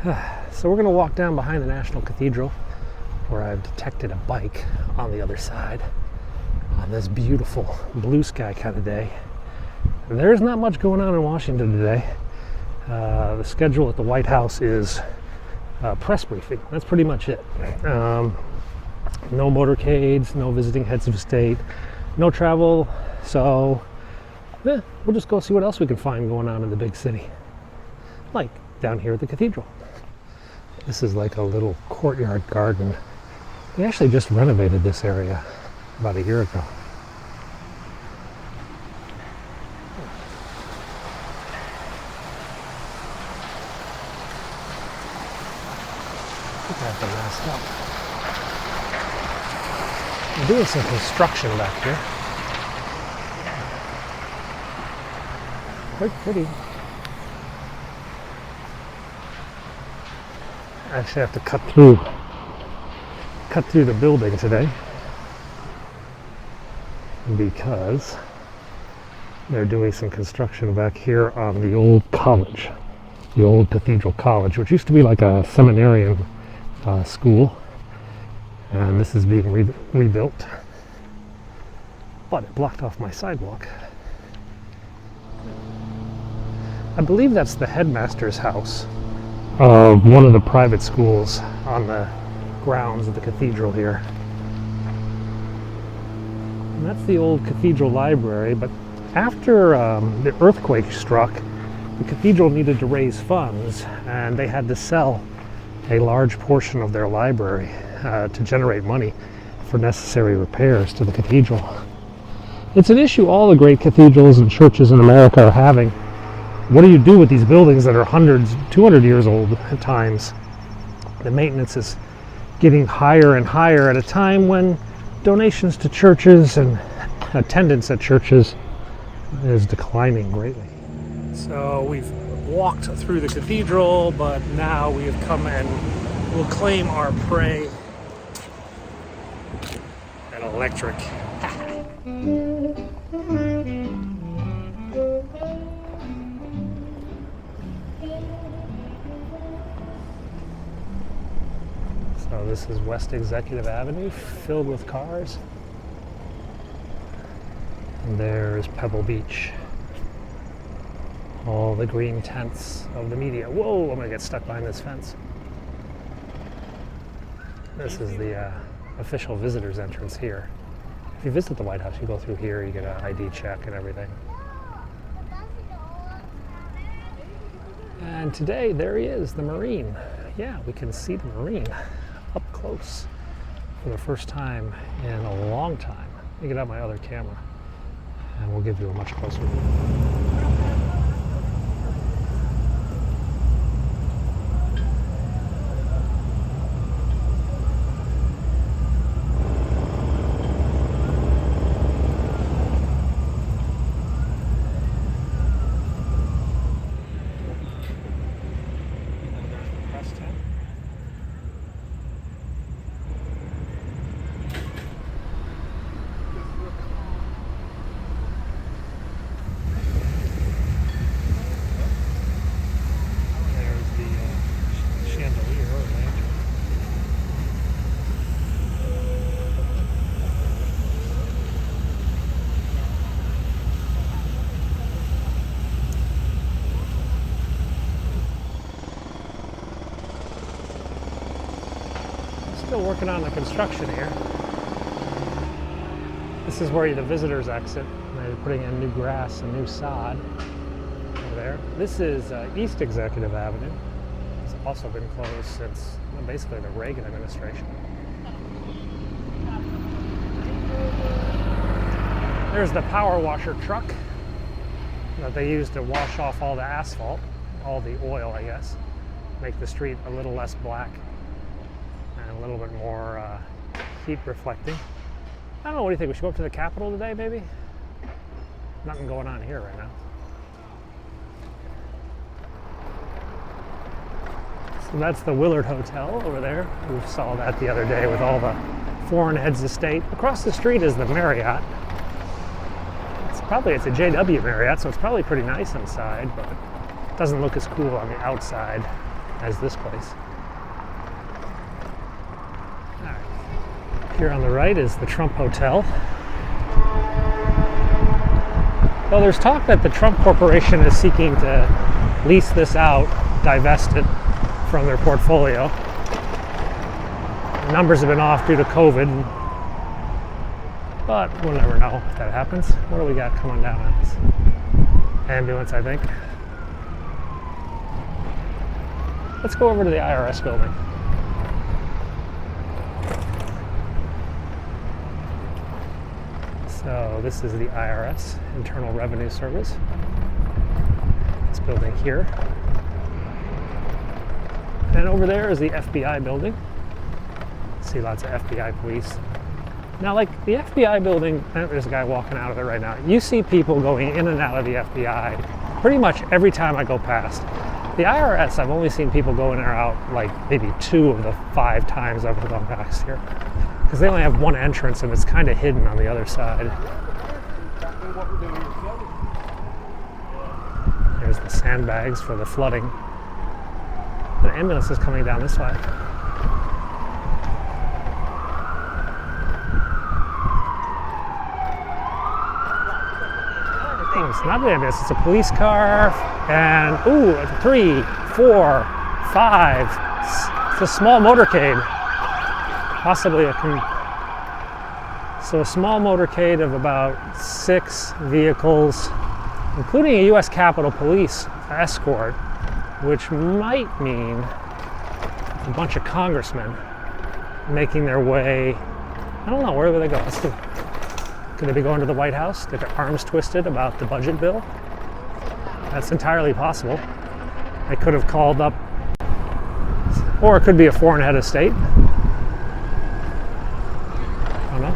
So we're going to walk down behind the National Cathedral, where I've detected a bike on the other side on this beautiful blue sky kind of day. And there's not much going on in Washington today. The schedule at the White House is press briefing. That's pretty much it. No motorcades, no visiting heads of state, no travel. So we'll just go see what else we can find going on in the big city. Like down here at the cathedral. This is like a little courtyard garden. They actually just renovated this area about a year ago. I think I have to mask up. They're doing some construction back here. Quite pretty. I actually have to cut through the building today because they're doing some construction back here on the old college, the old Cathedral College, which used to be like a seminarian school, and this is being rebuilt, but it blocked off my sidewalk. I believe that's the headmaster's house of one of the private schools on the grounds of the cathedral here. And that's the old Cathedral Library, but after the earthquake struck, the cathedral needed to raise funds, and they had to sell a large portion of their library to generate money for necessary repairs to the cathedral. It's an issue all the great cathedrals and churches in America are having. What do you do with these buildings that are 200 years old at times? The maintenance is getting higher and higher at a time when donations to churches and attendance at churches is declining greatly. So we've walked through the cathedral, but now we have come and we'll claim our prey. An electric. So this is West Executive Avenue, filled with cars. And there's Pebble Beach. All the green tents of the media. Whoa, I'm gonna get stuck behind this fence. This is the official visitor's entrance here. If you visit the White House, you go through here, you get an ID check and everything. And today, there he is, the Marine. Yeah, we can see the Marine up close for the first time in a long time. Let me get out my other camera and we'll give you a much closer view. Still working on the construction here. This is where the visitors exit. They're putting in new grass and new sod over there. This is East Executive Avenue. It's also been closed since basically the Reagan administration. There's the power washer truck that they use to wash off all the asphalt, all the oil, I guess, make the street a little less black. A little bit more heat reflecting. I don't know, what do you think? We should go up to the Capitol today, maybe? Nothing going on here right now. So that's the Willard Hotel over there. We saw that the other day with all the foreign heads of state. Across the street is the Marriott. It's a JW Marriott, so it's probably pretty nice inside, but it doesn't look as cool on the outside as this place. All right. Here on the right is the Trump Hotel. Well, there's talk that the Trump Corporation is seeking to lease this out, divest it from their portfolio. The numbers have been off due to COVID, but we'll never know if that happens. What do we got coming down on us? Ambulance, I think. Let's go over to the IRS building. So this is the IRS, Internal Revenue Service. This building here. And over there is the FBI building. See lots of FBI police. Now, like the FBI building, there's a guy walking out of it right now. You see people going in and out of the FBI pretty much every time I go past. The IRS, I've only seen people go in or out like maybe 2 of the 5 times I've gone past here. Because they only have one entrance and it's kind of hidden on the other side. There's the sandbags for the flooding. The ambulance is coming down this way. Oh, it's not an ambulance, it's a police car. And, ooh, 3, 4, 5. It's a small motorcade. Possibly a small motorcade of about 6 vehicles, including a U.S. Capitol Police escort, which might mean a bunch of congressmen making their way. I don't know, where will they go? Let's see. Could they be going to the White House? Get their arms twisted about the budget bill? That's entirely possible. They could have called up, or it could be a foreign head of state. I don't know.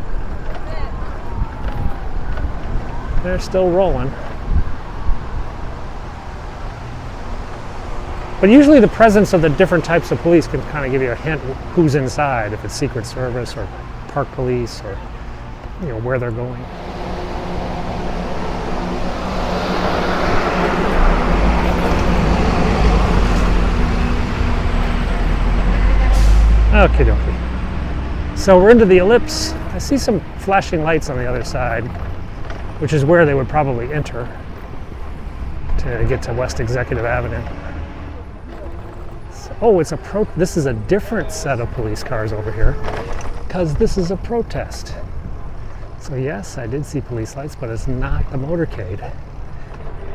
They're still rolling. But usually the presence of the different types of police can kind of give you a hint who's inside, if it's Secret Service or Park Police or where they're going. Okay, dokie. So we're into the ellipse. I see some flashing lights on the other side, which is where they would probably enter to get to West Executive Avenue. So, oh, this is a different set of police cars over here, because this is a protest. So yes, I did see police lights, but it's not the motorcade.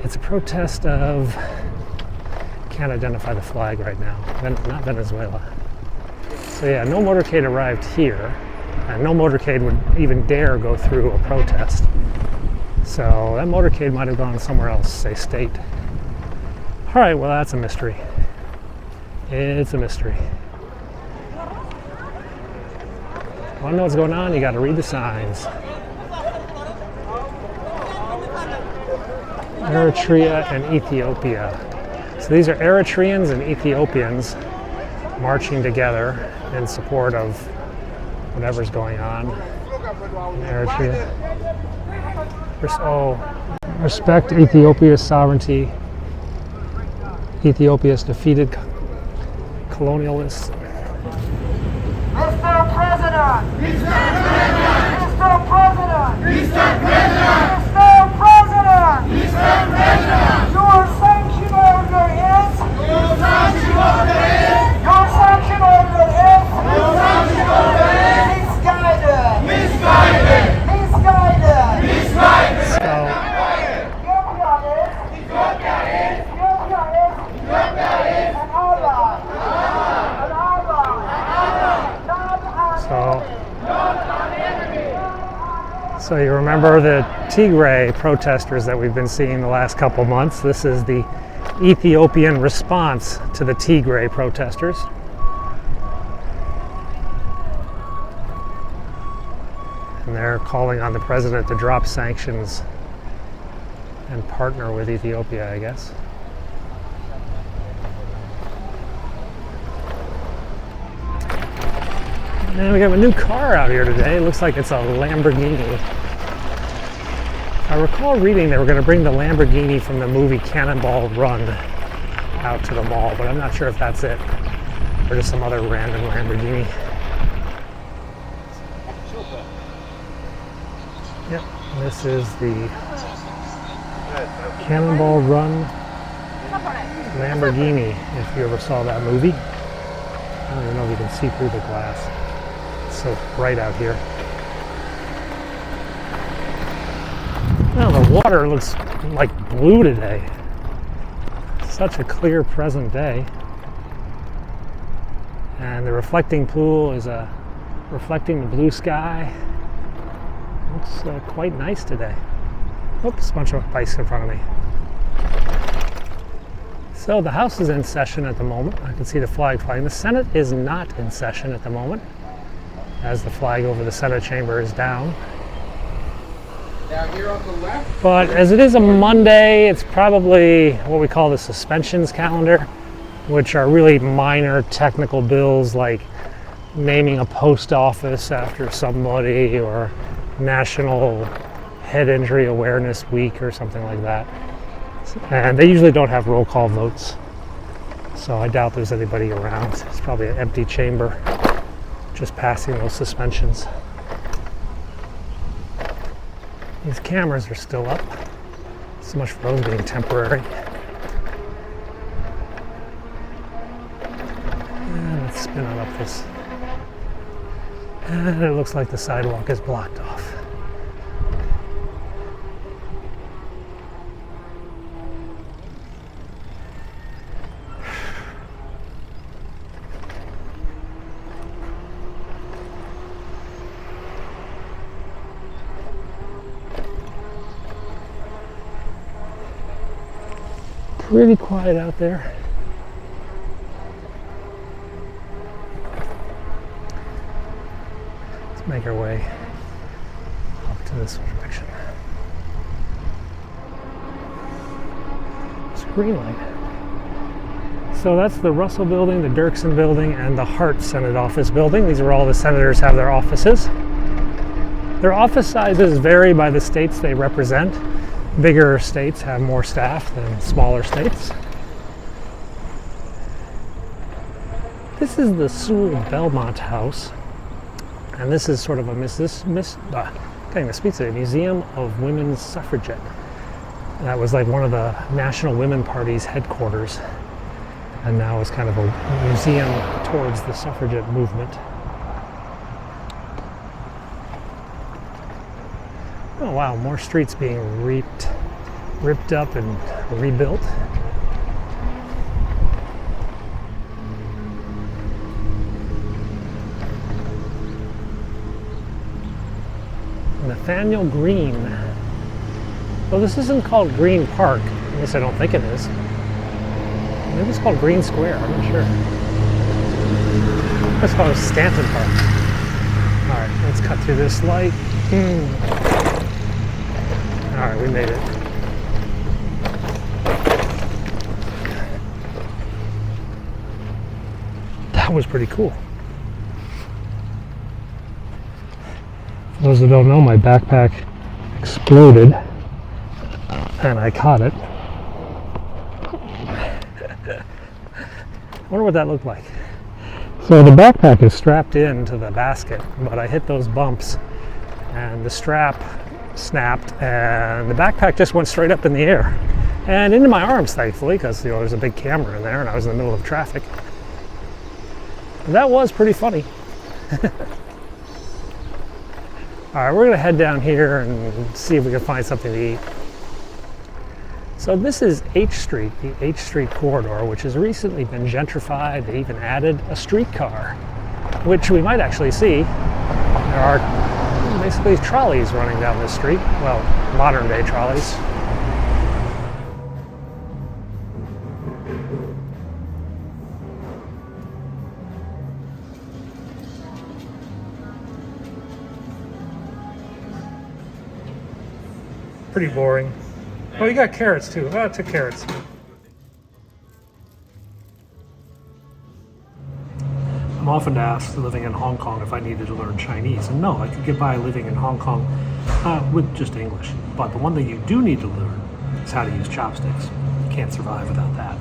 It's a protest of, can't identify the flag right now, not Venezuela. So yeah, no motorcade arrived here, and no motorcade would even dare go through a protest. So that motorcade might have gone somewhere else, say state. All right, well, that's a mystery. It's a mystery. Want to know what's going on? You got to read the signs. Eritrea and Ethiopia. So these are Eritreans and Ethiopians marching together in support of whatever's going on in Eritrea. Respect Ethiopia's sovereignty. Ethiopia's defeated colonialists. Mr. President! Mr. President! Mr. President! Mr. President! Mr. President! Your sanction order is? Your sanction order is? Your sanction order is? Your sanction order is? Misguided! Misguided! Misguided! Misguided! Ethiopia is an ally! An ally! So you remember the Tigray protesters that we've been seeing the last couple months. This is the Ethiopian response to the Tigray protesters. And they're calling on the president to drop sanctions and partner with Ethiopia, I guess. And we have a new car out here today. It looks like it's a Lamborghini. I recall reading they were going to bring the Lamborghini from the movie Cannonball Run out to the mall, but I'm not sure if that's it or just some other random Lamborghini. Yep, this is the Cannonball Run Lamborghini, if you ever saw that movie. I don't even know if you can see through the glass. It's so bright out here. Now the water looks like blue today. Such a clear present day. And the reflecting pool is reflecting the blue sky. Looks quite nice today. Oops, a bunch of bikes in front of me. So the House is in session at the moment. I can see the flag flying. The Senate is not in session at the moment, as the flag over the Senate chamber is down. Now here on the left. But as it is a Monday, it's probably what we call the suspensions calendar, which are really minor technical bills like naming a post office after somebody or National Head Injury Awareness Week or something like that. And they usually don't have roll call votes, so I doubt there's anybody around. It's probably an empty chamber just passing those suspensions. These cameras are still up. So much for those being temporary. And let's spin on up this. And it looks like the sidewalk is blocked off. Pretty quiet out there. Let's make our way up to this direction. It's a green light. So that's the Russell Building, the Dirksen Building, and the Hart Senate Office Building. These are all the senators have their offices. Their office sizes vary by the states they represent. Bigger states have more staff than smaller states. This is the Sewell Belmont House, and this is sort of a Museum of Women's Suffragette. That was like one of the National Women Party's headquarters, and now is kind of a museum towards the suffragette movement. Oh wow, more streets being ripped up and rebuilt. Nathaniel Green. Well, this isn't called Green Park. At least I don't think it is. Maybe it's called Green Square, I'm not sure. Let's call it Stanton Park. Alright, let's cut through this light. Alright, we made it. That was pretty cool. For those that don't know, my backpack exploded and I caught it. I wonder what that looked like. So the backpack is strapped into the basket, but I hit those bumps and the strap snapped and the backpack just went straight up in the air and into my arms, thankfully, because there's a big camera in there and I was in the middle of traffic. And that was pretty funny. Alright, we're going to head down here and see if we can find something to eat. So this is H Street, the H Street corridor, which has recently been gentrified. They even added a streetcar, which we might actually see. There are basically trolleys running down this street. Well, modern day trolleys. Pretty boring. Oh, you got carrots too. Oh, I took carrots. I'm often asked, living in Hong Kong, if I needed to learn Chinese. And no, I could get by living in Hong Kong with just English. But the one thing you do need to learn is how to use chopsticks. You can't survive without that.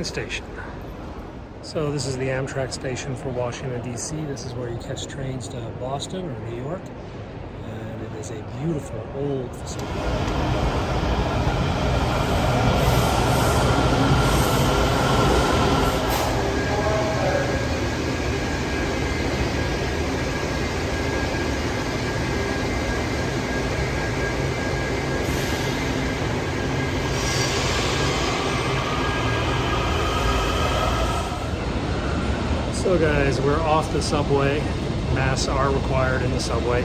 train station. So this is the Amtrak station for Washington, D.C. This is where you catch trains to Boston or New York. And it is a beautiful old facility. So guys, we're off the subway. Masks are required in the subway.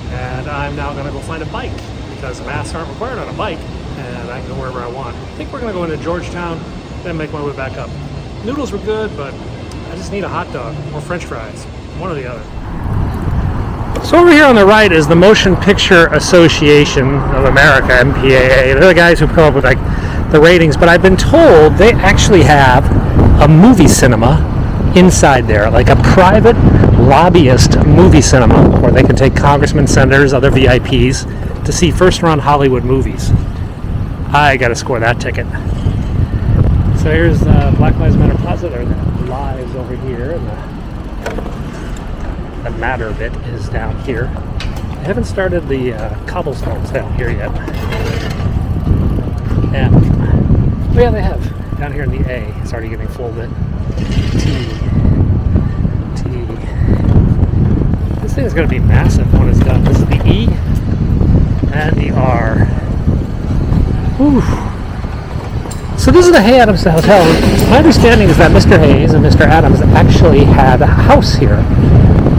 And I'm now gonna go find a bike because masks aren't required on a bike and I can go wherever I want. I think we're gonna go into Georgetown, then make my way back up. Noodles were good, but I just need a hot dog or French fries, one or the other. So over here on the right is the Motion Picture Association of America, MPAA. They're the guys who come up with like the ratings, but I've been told they actually have a movie cinema inside there, like a private lobbyist movie cinema where they can take congressmen, senators, other VIPs to see first-run Hollywood movies. I gotta score that ticket. So here's Black Lives Matter Plaza. There are lives over here, and the matter bit is down here. I haven't started the cobblestones down here yet. And, oh yeah, they have. Down here in the A, it's already getting folded. T. This thing is going to be massive when it's done. This is the E and the R. Whew. So this is the Hay Adams Hotel. My understanding is that Mr. Hayes and Mr. Adams actually had a house here.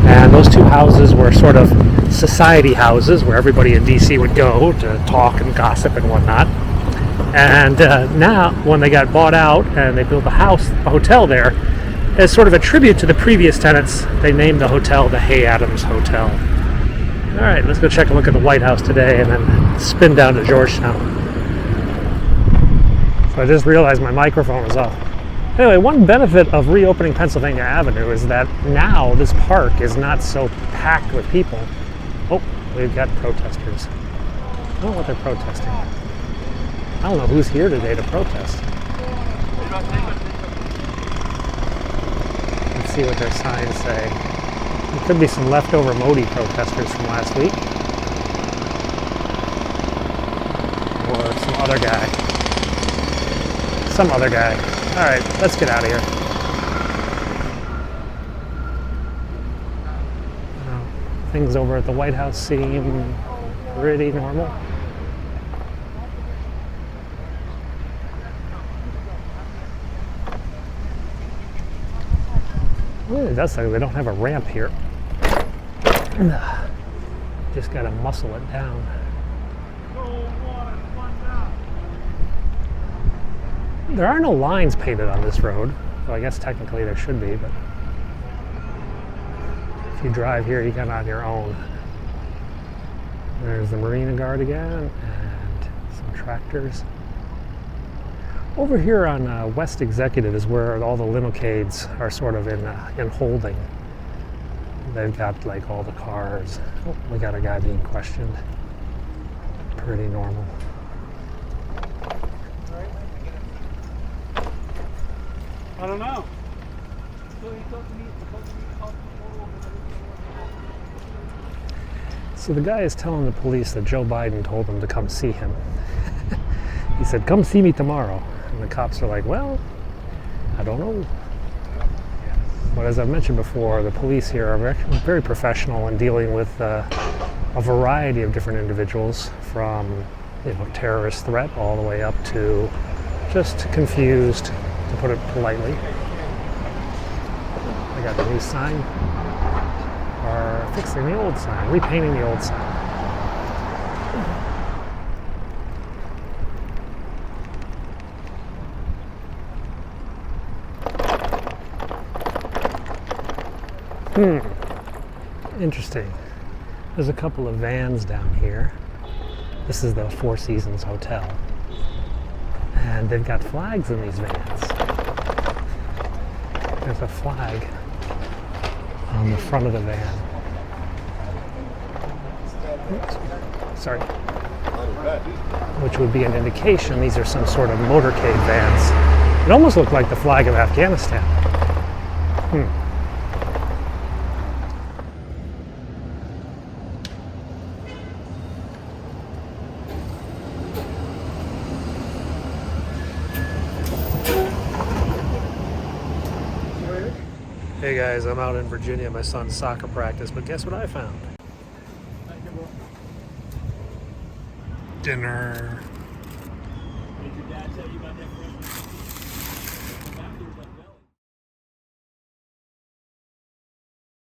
And those two houses were sort of society houses where everybody in D.C. would go to talk and gossip and whatnot. And now, when they got bought out and they built a hotel there, as sort of a tribute to the previous tenants, they named the hotel the Hay Adams Hotel. All right, let's go check a look at the White House today and then spin down to Georgetown. So I just realized my microphone was off. Anyway, one benefit of reopening Pennsylvania Avenue is that now this park is not so packed with people. Oh, we've got protesters. I don't know what they're protesting. I don't know who's here today to protest. Let's see what their signs say. There could be some leftover Modi protesters from last week. Or some other guy. Some other guy. Alright, let's get out of here. Things over at the White House seem pretty normal. It does say they don't have a ramp here. Just gotta muscle it down. There are no lines painted on this road. Well, I guess technically there should be, but if you drive here, you get on your own. There's the Marina Guard again, and some tractors. Over here on West Executive is where all the limousines are sort of in holding. They've got like all the cars. Oh, we got a guy being questioned. Pretty normal. I don't know. So the guy is telling the police that Joe Biden told him to come see him. He said, "Come see me tomorrow." And the cops are like, "Well, I don't know." But as I've mentioned before, the police here are very professional in dealing with a variety of different individuals, from terrorist threat all the way up to just confused, to put it politely. I got the new sign. Or fixing the old sign, repainting the old sign. Interesting. There's a couple of vans down here. This is the Four Seasons Hotel. And they've got flags in these vans. There's a flag on the front of the van. Oops. Sorry. Which would be an indication these are some sort of motorcade vans. It almost looked like the flag of Afghanistan. Hey guys, I'm out in Virginia at my son's soccer practice, but guess what I found? Dinner. Did your dad tell you about that